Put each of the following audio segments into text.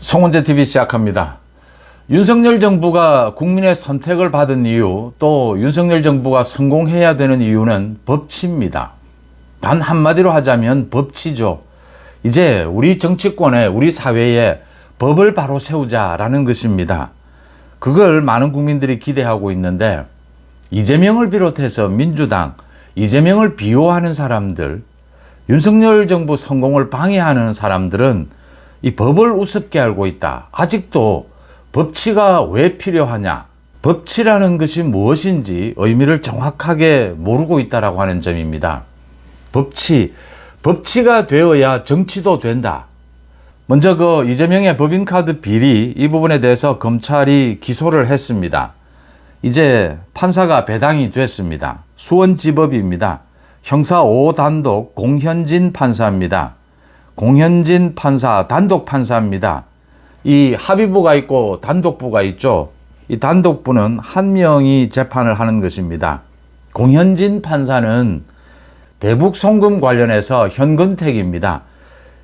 송은재TV 시작합니다. 윤석열 정부가 국민의 선택을 받은 이유, 또 윤석열 정부가 성공해야 되는 이유는 법치입니다. 단 한마디로 하자면 법치죠. 이제 우리 정치권에, 우리 사회에 법을 바로 세우자라는 것입니다. 그걸 많은 국민들이 기대하고 있는데, 이재명을 비롯해서 민주당, 이재명을 비호하는 사람들, 윤석열 정부 성공을 방해하는 사람들은 이 법을 우습게 알고 있다. 아직도 법치가 왜 필요하냐, 법치라는 것이 무엇인지 의미를 정확하게 모르고 있다라고 하는 점입니다. 법치가 되어야 정치도 된다. 먼저 이재명의 법인카드 비리, 이 부분에 대해서 검찰이 기소를 했습니다. 이제 판사가 배당이 됐습니다. 수원지법입니다. 형사 5단독 공현진 판사입니다. 공현진 판사, 단독 판사입니다. 이 합의부가 있고 단독부가 있죠. 이 단독부는 한 명이 재판을 하는 것입니다. 공현진 판사는 대북송금 관련해서 현근택입니다.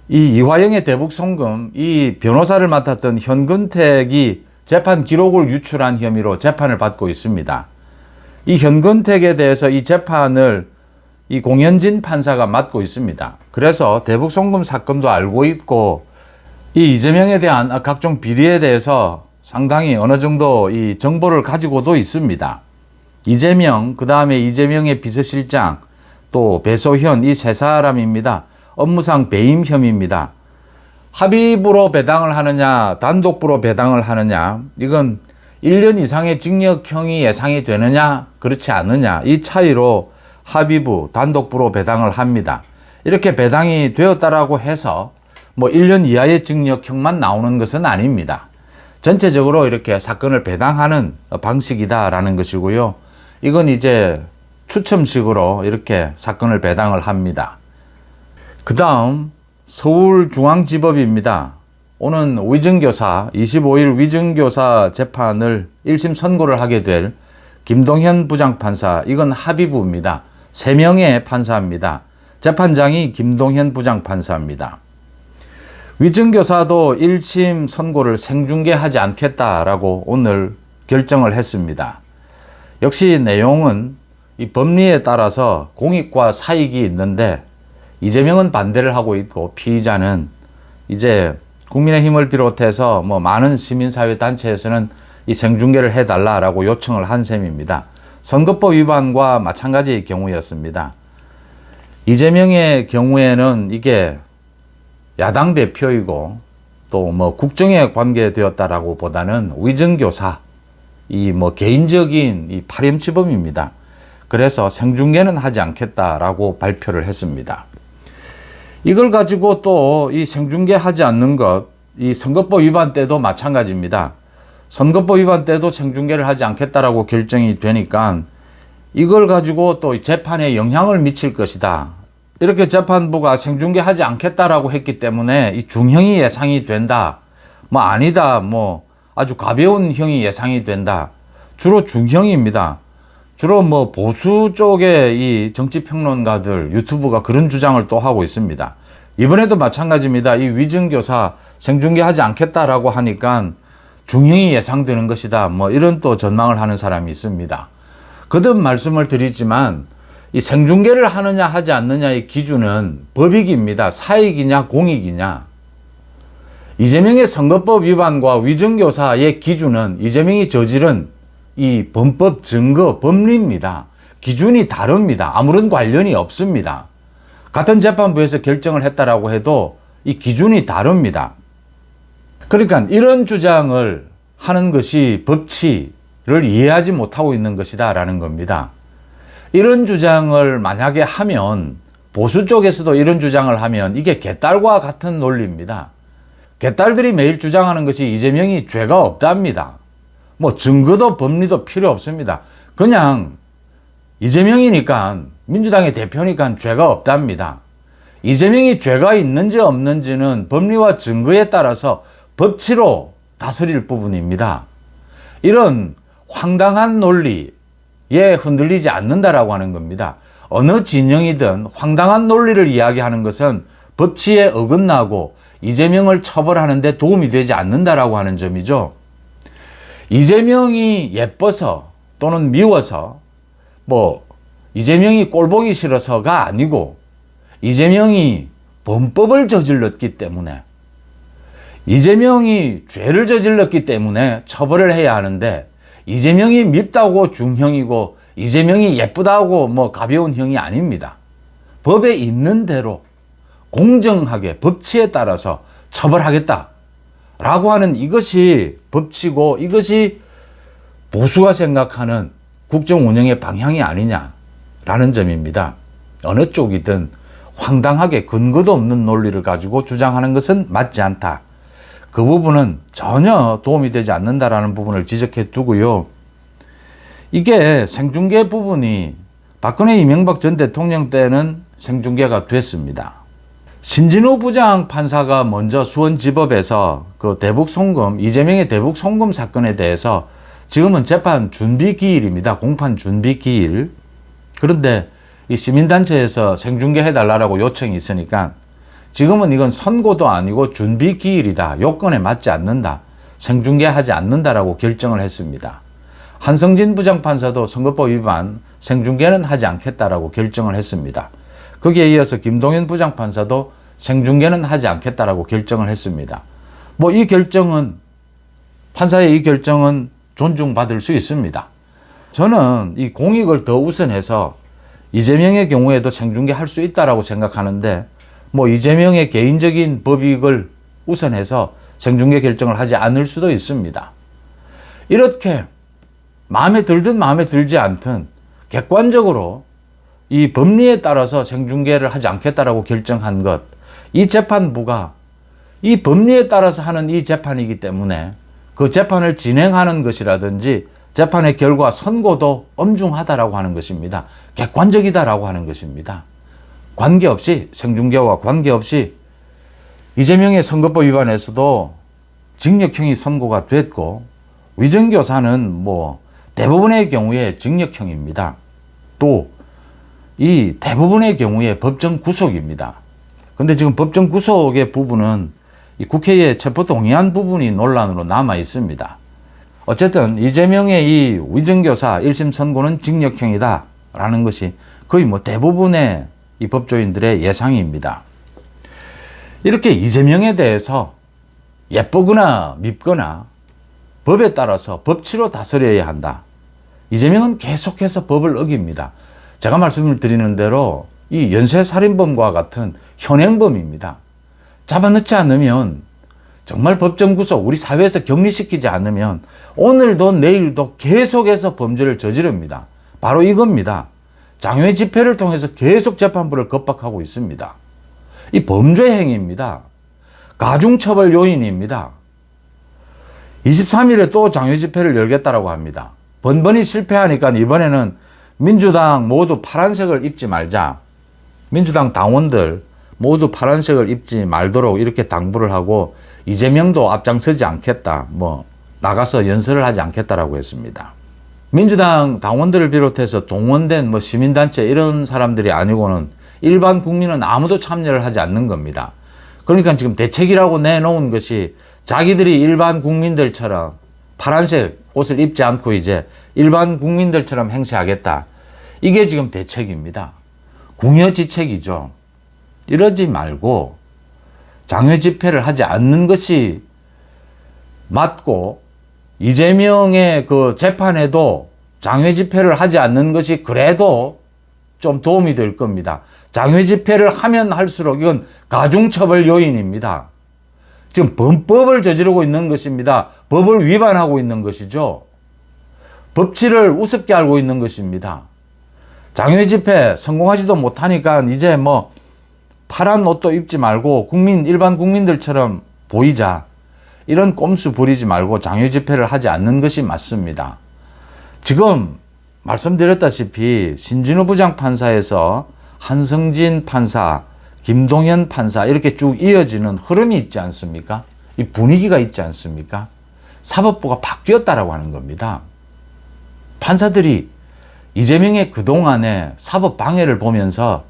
이 이화영의 대북송금, 이 변호사를 맡았던 현근택이 재판 기록을 유출한 혐의로 재판을 받고 있습니다. 이 현근택에 대해서 이 재판을 이 공현진 판사가 맡고 있습니다. 그래서 대북송금 사건도 알고 있고, 이 이재명에 대한 각종 비리에 대해서 상당히 어느 정도 이 정보를 가지고도 있습니다. 이재명, 그 다음에 이재명의 비서실장, 또 배소현, 이 세 사람입니다. 업무상 배임 혐의입니다. 합의부로 배당을 하느냐, 단독부로 배당을 하느냐, 이건 1년 이상의 징역형이 예상이 되느냐, 그렇지 않느냐, 이 차이로 합의부, 단독부로 배당을 합니다. 이렇게 배당이 되었다라고 해서 1년 이하의 징역형만 나오는 것은 아닙니다. 전체적으로 이렇게 사건을 배당하는 방식이다라는 것이고요. 이건 이제 추첨식으로 이렇게 사건을 배당을 합니다. 그 다음 서울중앙지법입니다. 오는 위증교사, 25일 위증교사 재판을 1심 선고를 하게 될 김동현 부장판사, 이건 합의부입니다. 3명의 판사입니다. 재판장이 김동현 부장판사입니다. 위증교사도 1심 선고를 생중계하지 않겠다라고 오늘 결정을 했습니다. 역시 내용은 이 법리에 따라서 공익과 사익이 있는데, 이재명은 반대를 하고 있고 피의자는 이제 국민의힘을 비롯해서 많은 시민사회단체에서는 이 생중계를 해달라라고 요청을 한 셈입니다. 선거법 위반과 마찬가지의 경우였습니다. 이재명의 경우에는 이게 야당 대표이고 또 국정에 관계되었다라고 보다는 위증교사, 이 개인적인 이 파렴치범입니다. 그래서 생중계는 하지 않겠다라고 발표를 했습니다. 이걸 가지고 또 이 생중계 하지 않는 것, 이 선거법 위반 때도 마찬가지입니다. 선거법 위반 때도 생중계를 하지 않겠다라고 결정이 되니까 이걸 가지고 또 재판에 영향을 미칠 것이다. 이렇게 재판부가 생중계하지 않겠다라고 했기 때문에 이 중형이 예상이 된다. 아니다. 아주 가벼운 형이 예상이 된다. 주로 중형입니다. 주로 보수 쪽의 이 정치평론가들, 유튜브가 그런 주장을 또 하고 있습니다. 이번에도 마찬가지입니다. 이 위증교사 생중계하지 않겠다라고 하니까 중형이 예상되는 것이다. 이런 또 전망을 하는 사람이 있습니다. 거듭 말씀을 드리지만 이 생중계를 하느냐 하지 않느냐의 기준은 법익입니다. 사익이냐 공익이냐. 이재명의 선거법 위반과 위증교사의 기준은 이재명이 저지른 이 범법 증거, 법리입니다. 기준이 다릅니다. 아무런 관련이 없습니다. 같은 재판부에서 결정을 했다라고 해도 이 기준이 다릅니다. 그러니까 이런 주장을 하는 것이 법치를 이해하지 못하고 있는 것이다 라는 겁니다. 이런 주장을 만약에 하면, 보수 쪽에서도 이런 주장을 하면 이게 개딸과 같은 논리입니다. 개딸들이 매일 주장하는 것이 이재명이 죄가 없답니다. 증거도 법리도 필요 없습니다. 그냥 이재명이니까, 민주당의 대표니까 죄가 없답니다. 이재명이 죄가 있는지 없는지는 법리와 증거에 따라서 법치로 다스릴 부분입니다. 이런 황당한 논리에 흔들리지 않는다라고 하는 겁니다. 어느 진영이든 황당한 논리를 이야기하는 것은 법치에 어긋나고 이재명을 처벌하는 데 도움이 되지 않는다라고 하는 점이죠. 이재명이 예뻐서 또는 미워서 뭐 이재명이 꼴보기 싫어서가 아니고 이재명이 범법을 저질렀기 때문에 이재명이 죄를 저질렀기 때문에 처벌을 해야 하는데 이재명이 밉다고 중형이고 이재명이 예쁘다고 뭐 가벼운 형이 아닙니다. 법에 있는 대로 공정하게 법치에 따라서 처벌하겠다라고 하는 이것이 법치고 이것이 보수가 생각하는 국정 운영의 방향이 아니냐라는 점입니다. 어느 쪽이든 황당하게 근거도 없는 논리를 가지고 주장하는 것은 맞지 않다. 그 부분은 전혀 도움이 되지 않는다라는 부분을 지적해 두고요. 이게 생중계 부분이 박근혜 이명박 전 대통령 때는 생중계가 됐습니다. 신진호 부장판사가 먼저 수원지법에서 그 대북송금, 이재명의 대북송금 사건에 대해서 지금은 재판 준비 기일입니다. 공판 준비 기일. 그런데 이 시민단체에서 생중계 해달라고 요청이 있으니까 지금은 이건 선고도 아니고 준비 기일이다. 요건에 맞지 않는다. 생중계하지 않는다라고 결정을 했습니다. 한성진 부장판사도 선거법 위반 생중계는 하지 않겠다라고 결정을 했습니다. 거기에 이어서 김동연 부장판사도 생중계는 하지 않겠다라고 결정을 했습니다. 뭐 이 결정은 판사의 이 결정은 존중받을 수 있습니다. 저는 이 공익을 더 우선해서 이재명의 경우에도 생중계 할 수 있다라고 생각하는데 뭐 이재명의 개인적인 법익을 우선해서 생중계 결정을 하지 않을 수도 있습니다. 이렇게 마음에 들든 마음에 들지 않든 객관적으로 이 법리에 따라서 생중계를 하지 않겠다라고 결정한 것, 이 재판부가 이 법리에 따라서 하는 이 재판이기 때문에 그 재판을 진행하는 것이라든지 재판의 결과 선고도 엄중하다라고 하는 것입니다. 객관적이다라고 하는 것입니다. 관계없이 생중계와 관계없이 이재명의 선거법 위반에서도 징역형이 선고가 됐고 위정교사는 뭐 대부분의 경우에 징역형입니다. 또 이 대부분의 경우에 법정 구속입니다. 근데 지금 법정 구속의 부분은 이 국회에 체포 동의안 부분이 논란으로 남아 있습니다. 어쨌든 이재명의 이 위정교사 1심 선고는 징역형이다 라는 것이 거의 뭐 대부분의 이 법조인들의 예상입니다. 이렇게 이재명에 대해서 예쁘거나 밉거나 법에 따라서 법치로 다스려야 한다. 이재명은 계속해서 법을 어깁니다. 제가 말씀을 드리는 대로 이 연쇄살인범과 같은 현행범입니다. 잡아넣지 않으면 정말 법정 구속, 우리 사회에서 격리시키지 않으면 오늘도 내일도 계속해서 범죄를 저지릅니다. 바로 이겁니다. 장외 집회를 통해서 계속 재판부를 겁박하고 있습니다. 이 범죄 행위입니다. 가중처벌 요인입니다. 23일에 또 장외 집회를 열겠다라고 합니다. 번번이 실패하니까 이번에는 민주당 모두 파란색을 입지 말자. 민주당 당원들 모두 파란색을 입지 말도록 이렇게 당부를 하고 이재명도 앞장서지 않겠다. 뭐 나가서 연설을 하지 않겠다라고 했습니다. 민주당 당원들을 비롯해서 동원된 뭐 시민단체 이런 사람들이 아니고는 일반 국민은 아무도 참여를 하지 않는 겁니다. 그러니까 지금 대책이라고 내놓은 것이 자기들이 일반 국민들처럼 파란색 옷을 입지 않고 이제 일반 국민들처럼 행세하겠다. 이게 지금 대책입니다. 궁여지책이죠. 이러지 말고 장외 집회를 하지 않는 것이 맞고 이재명의 그 재판에도 장외 집회를 하지 않는 것이 그래도 좀 도움이 될 겁니다. 장외 집회를 하면 할수록 이건 가중처벌 요인입니다. 지금 범법을 저지르고 있는 것입니다. 법을 위반하고 있는 것이죠. 법치를 우습게 알고 있는 것입니다. 장외 집회 성공하지도 못하니까 이제 뭐 파란 옷도 입지 말고 일반 국민들처럼 보이자. 이런 꼼수 부리지 말고 장외 집회를 하지 않는 것이 맞습니다. 지금 말씀드렸다시피 신진호 부장판사에서 한성진 판사, 김동연 판사 이렇게 쭉 이어지는 흐름이 있지 않습니까? 이 분위기가 있지 않습니까? 사법부가 바뀌었다라고 하는 겁니다. 판사들이 이재명의 그동안의 사법 방해를 보면서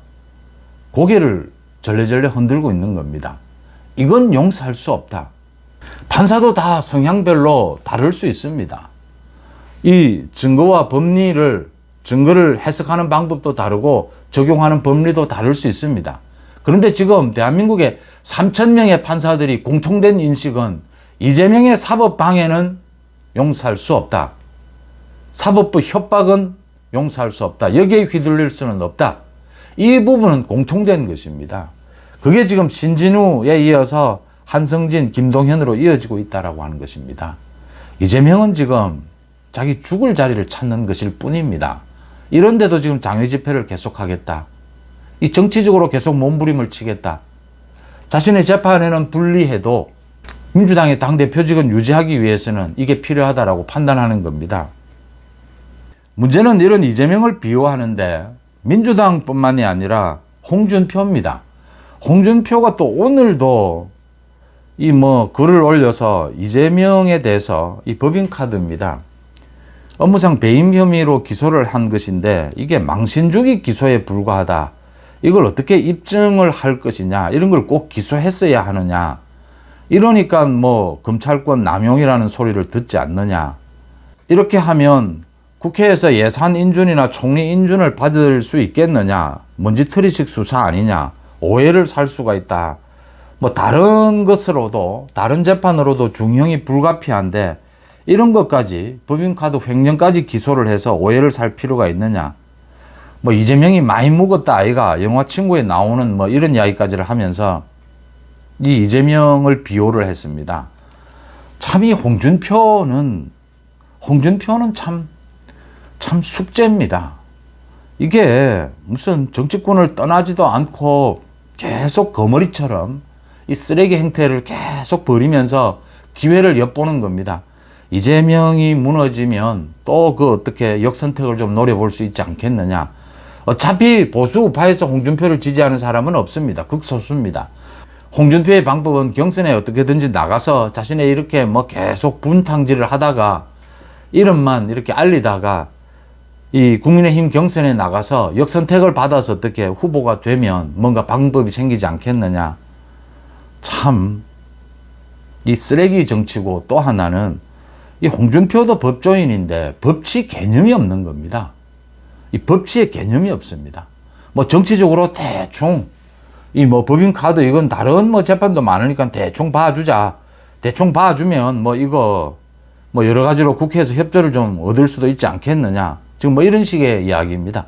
고개를 절레절레 흔들고 있는 겁니다. 이건 용서할 수 없다. 판사도 다 성향별로 다를 수 있습니다. 이 증거와 증거를 해석하는 방법도 다르고 적용하는 법리도 다를 수 있습니다. 그런데 지금 대한민국의 3,000명의 판사들이 공통된 인식은 이재명의 사법 방해는 용서할 수 없다. 사법부 협박은 용서할 수 없다. 여기에 휘둘릴 수는 없다. 이 부분은 공통된 것입니다. 그게 지금 신진우에 이어서 한성진, 김동현으로 이어지고 있다라고 하는 것입니다. 이재명은 지금 자기 죽을 자리를 찾는 것일 뿐입니다. 이런데도 지금 장외 집회를 계속하겠다. 이 정치적으로 계속 몸부림을 치겠다. 자신의 재판에는 불리해도 민주당의 당대표직은 유지하기 위해서는 이게 필요하다라고 판단하는 겁니다. 문제는 이런 이재명을 비호하는데 민주당뿐만이 아니라 홍준표입니다. 홍준표가 또 오늘도 글을 올려서 이재명에 대해서 이 법인카드입니다. 업무상 배임 혐의로 기소를 한 것인데 이게 망신주기 기소에 불과하다. 이걸 어떻게 입증을 할 것이냐. 이런 걸 꼭 기소했어야 하느냐. 이러니까 검찰권 남용이라는 소리를 듣지 않느냐. 이렇게 하면 국회에서 예산 인준이나 총리 인준을 받을 수 있겠느냐. 먼지털이식 수사 아니냐. 오해를 살 수가 있다. 다른 것으로도, 다른 재판으로도 중형이 불가피한데 이런 것까지 법인카드 횡령까지 기소를 해서 오해를 살 필요가 있느냐. 이재명이 많이 묵었다 아이가 영화 친구에 나오는 이런 이야기까지를 하면서 이 이재명을 비호를 했습니다. 참 이 홍준표는 참 숙제입니다. 이게 무슨 정치권을 떠나지도 않고 계속 거머리처럼 이 쓰레기 행태를 계속 벌이면서 기회를 엿보는 겁니다. 이재명이 무너지면 또 어떻게 역선택을 좀 노려볼 수 있지 않겠느냐. 어차피 보수 우파에서 홍준표를 지지하는 사람은 없습니다. 극소수입니다. 홍준표의 방법은 경선에 어떻게든지 나가서 자신의 이렇게 계속 분탕질을 하다가 이름만 이렇게 알리다가 이 국민의힘 경선에 나가서 역선택을 받아서 어떻게 후보가 되면 뭔가 방법이 생기지 않겠느냐. 참 이 쓰레기 정치고 또 하나는 이 홍준표도 법조인인데 법치 개념이 없는 겁니다. 이 법치의 개념이 없습니다. 정치적으로 대충 법인카드 이건 다른 재판도 많으니까 대충 봐주자. 대충 봐주면 이거 여러 가지로 국회에서 협조를 좀 얻을 수도 있지 않겠느냐. 지금 이런 식의 이야기입니다.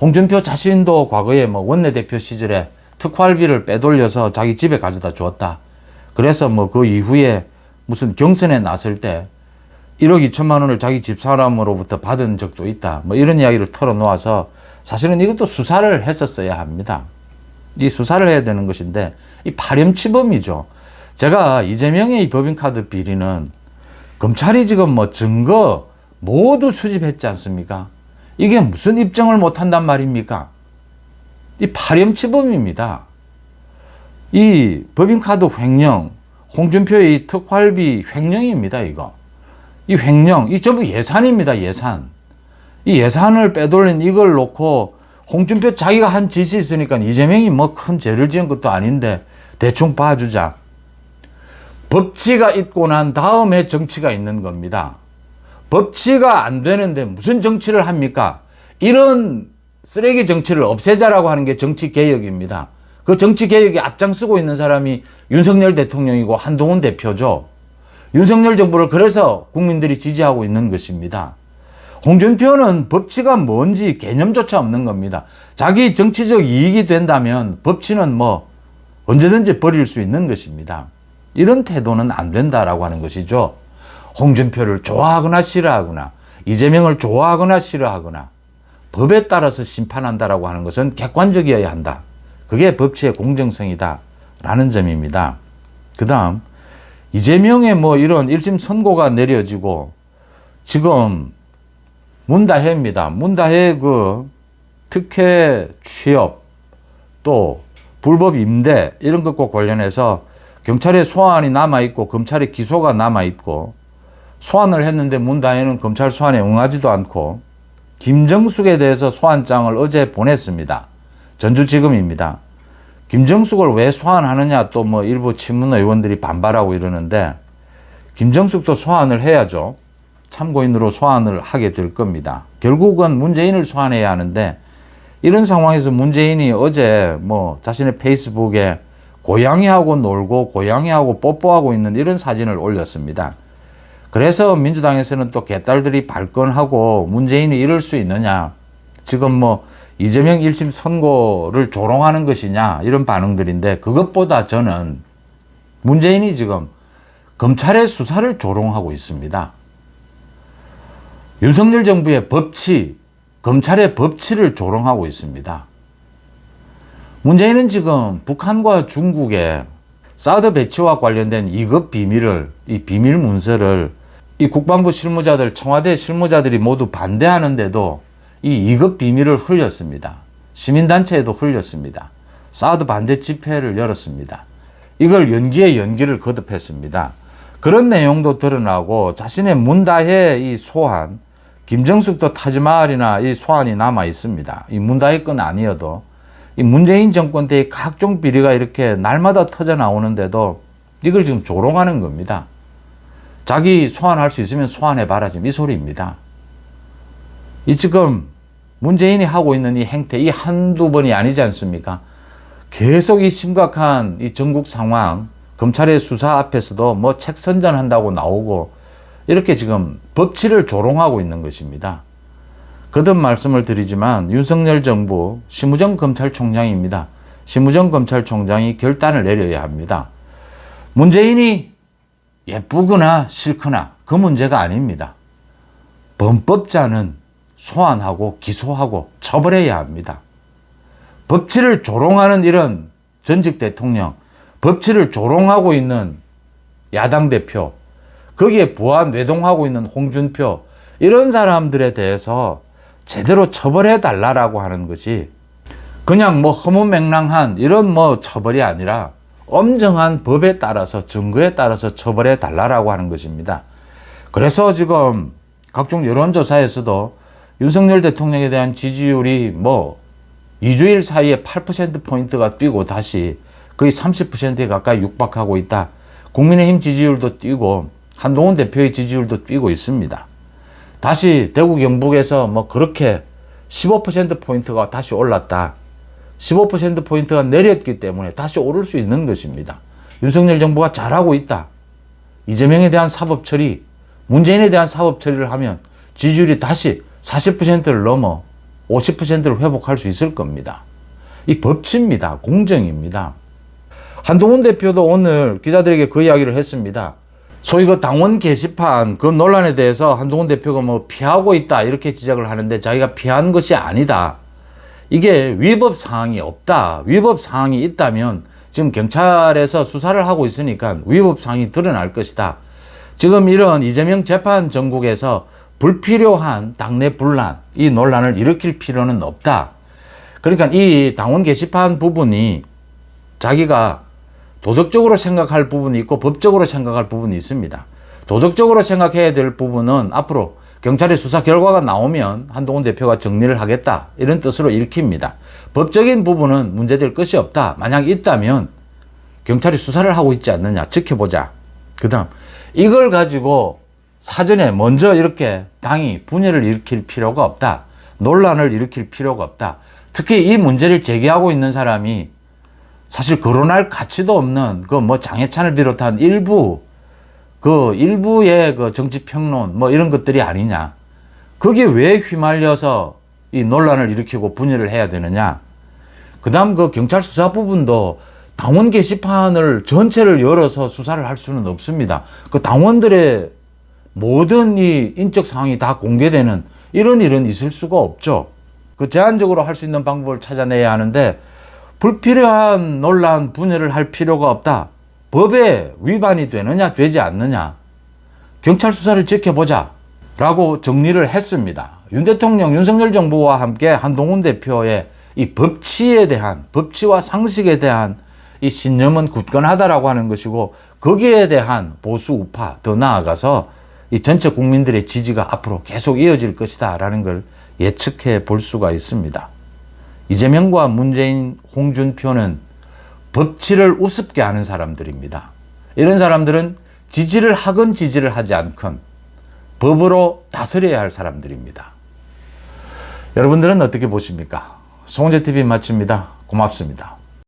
홍준표 자신도 과거에 원내대표 시절에 특활비를 빼돌려서 자기 집에 가져다 주었다. 그래서 그 이후에 무슨 경선에 나설 때 1억 2천만 원을 자기 집사람으로부터 받은 적도 있다. 이런 이야기를 털어놓아서 사실은 이것도 수사를 했었어야 합니다. 이 수사를 해야 되는 것인데 이 파렴치범이죠. 제가 이재명의 이 법인카드 비리는 검찰이 지금 증거 모두 수집했지 않습니까? 이게 무슨 입증을 못한단 말입니까? 이 파렴치범입니다. 이 법인카드 횡령, 홍준표의 이 특활비 횡령입니다. 이 횡령, 이 전부 예산입니다. 예산. 이 예산을 빼돌린 이걸 놓고 홍준표 자기가 한 짓이 있으니까 이재명이 큰 죄를 지은 것도 아닌데 대충 봐주자. 법치가 있고 난 다음에 정치가 있는 겁니다. 법치가 안 되는데 무슨 정치를 합니까? 이런 쓰레기 정치를 없애자라고 하는 게 정치개혁입니다. 그 정치개혁에 앞장서고 있는 사람이 윤석열 대통령이고 한동훈 대표죠. 윤석열 정부를 그래서 국민들이 지지하고 있는 것입니다. 홍준표는 법치가 뭔지 개념조차 없는 겁니다. 자기 정치적 이익이 된다면 법치는 언제든지 버릴 수 있는 것입니다. 이런 태도는 안 된다라고 하는 것이죠. 홍준표를 좋아하거나 싫어하거나 이재명을 좋아하거나 싫어하거나 법에 따라서 심판한다라고 하는 것은 객관적이어야 한다. 그게 법치의 공정성이다 라는 점입니다. 그 다음 이재명의 이런 1심 선고가 내려지고 지금 문다혜입니다. 문다혜 특혜 취업 또 불법 임대 이런 것과 관련해서 경찰의 소환이 남아있고 검찰의 기소가 남아있고 소환을 했는데 문다혜는 검찰 소환에 응하지도 않고 김정숙에 대해서 소환장을 어제 보냈습니다. 전주지검입니다. 김정숙을 왜 소환하느냐 또 뭐 일부 친문 의원들이 반발하고 이러는데 김정숙도 소환을 해야죠. 참고인으로 소환을 하게 될 겁니다. 결국은 문재인을 소환해야 하는데 이런 상황에서 문재인이 어제 뭐 자신의 페이스북에 고양이하고 놀고 고양이하고 뽀뽀하고 있는 이런 사진을 올렸습니다. 그래서 민주당에서는 또 개딸들이 발끈하고 문재인이 이럴 수 있느냐, 지금 뭐 이재명 1심 선고를 조롱하는 것이냐 이런 반응들인데, 그것보다 저는 문재인이 지금 검찰의 수사를 조롱하고 있습니다. 윤석열 정부의 법치, 검찰의 법치를 조롱하고 있습니다. 문재인은 지금 북한과 중국의 사드 배치와 관련된 2급 비밀을, 이 비밀 문서를 이 국방부 실무자들, 청와대 실무자들이 모두 반대하는데도 이 2급 비밀을 흘렸습니다. 시민단체에도 흘렸습니다. 사드 반대 집회를 열었습니다. 이걸 연기에 연기를 거듭했습니다. 그런 내용도 드러나고 자신의 문다혜 이 소환, 김정숙도 타지마할이나 이 소환이 남아 있습니다. 이 문다혜 건 아니어도 이 문재인 정권 때의 각종 비리가 이렇게 날마다 터져 나오는데도 이걸 지금 조롱하는 겁니다. 자기 소환할 수 있으면 소환해봐라, 지금 이 소리입니다. 이 지금 문재인이 하고 있는 이 행태, 이 한두 번이 아니지 않습니까? 계속 이 심각한 이 전국 상황, 검찰의 수사 앞에서도 뭐 책 선전한다고 나오고 이렇게 지금 법치를 조롱하고 있는 것입니다. 거듭 말씀을 드리지만 윤석열 정부 심우정 검찰총장입니다. 심우정 검찰총장이 결단을 내려야 합니다. 문재인이 예쁘거나 싫거나 그 문제가 아닙니다. 범법자는 소환하고 기소하고 처벌해야 합니다. 법치를 조롱하는 이런 전직 대통령, 법치를 조롱하고 있는 야당 대표, 거기에 보안 외동하고 있는 홍준표, 이런 사람들에 대해서 제대로 처벌해 달라고 하는 것이 그냥 뭐 허무맹랑한 이런 뭐 처벌이 아니라 엄정한 법에 따라서, 증거에 따라서 처벌해 달라고 하는 것입니다. 그래서 지금 각종 여론조사에서도 윤석열 대통령에 대한 지지율이 뭐 2주일 사이에 8%포인트가 뛰고 다시 거의 30%에 가까이 육박하고 있다. 국민의힘 지지율도 뛰고 한동훈 대표의 지지율도 뛰고 있습니다. 다시 대구 경북에서 뭐 그렇게 15%포인트가 다시 올랐다. 15%포인트가 내렸기 때문에 다시 오를 수 있는 것입니다. 윤석열 정부가 잘하고 있다. 이재명에 대한 사법 처리, 문재인에 대한 사법 처리를 하면 지지율이 다시 40%를 넘어 50%를 회복할 수 있을 겁니다. 이 법치입니다. 공정입니다. 한동훈 대표도 오늘 기자들에게 그 이야기를 했습니다. 소위 그 당원 게시판 그 논란에 대해서 한동훈 대표가 뭐 피하고 있다 이렇게 지적을 하는데 자기가 피한 것이 아니다. 이게 위법 사항이 없다. 위법 사항이 있다면 지금 경찰에서 수사를 하고 있으니까 위법 사항이 드러날 것이다. 지금 이런 이재명 재판 전국에서 불필요한 당내 분란, 이 논란을 일으킬 필요는 없다. 그러니까 이 당원 게시판 부분이 자기가 도덕적으로 생각할 부분이 있고 법적으로 생각할 부분이 있습니다. 도덕적으로 생각해야 될 부분은 앞으로 경찰의 수사 결과가 나오면 한동훈 대표가 정리를 하겠다, 이런 뜻으로 읽힙니다. 법적인 부분은 문제될 것이 없다. 만약 있다면 경찰이 수사를 하고 있지 않느냐 지켜보자. 그 다음 이걸 가지고 사전에 먼저 이렇게 당이 분열을 일으킬 필요가 없다. 논란을 일으킬 필요가 없다. 특히 이 문제를 제기하고 있는 사람이 사실 거론할 가치도 없는 그 뭐 장해찬을 비롯한 일부의 그 정치평론 뭐 이런 것들이 아니냐. 거기에 왜 휘말려서 이 논란을 일으키고 분열을 해야 되느냐. 그 다음 그 경찰 수사 부분도 당원 게시판을 전체를 열어서 수사를 할 수는 없습니다. 그 당원들의 모든 이 인적 사항이 다 공개되는 이런 일은 있을 수가 없죠. 그 제한적으로 할 수 있는 방법을 찾아내야 하는데 불필요한 논란 분열을 할 필요가 없다. 법에 위반이 되느냐 되지 않느냐 경찰 수사를 지켜보자 라고 정리를 했습니다. 윤 대통령, 윤석열 정부와 함께 한동훈 대표의 이 법치에 대한, 법치와 상식에 대한 이 신념은 굳건하다라고 하는 것이고, 거기에 대한 보수 우파, 더 나아가서 이 전체 국민들의 지지가 앞으로 계속 이어질 것이다 라는 걸 예측해 볼 수가 있습니다. 이재명과 문재인, 홍준표는 법치를 우습게 하는 사람들입니다. 이런 사람들은 지지를 하건 지지를 하지 않건 법으로 다스려야 할 사람들입니다. 여러분들은 어떻게 보십니까? 송은재TV 마칩니다. 고맙습니다.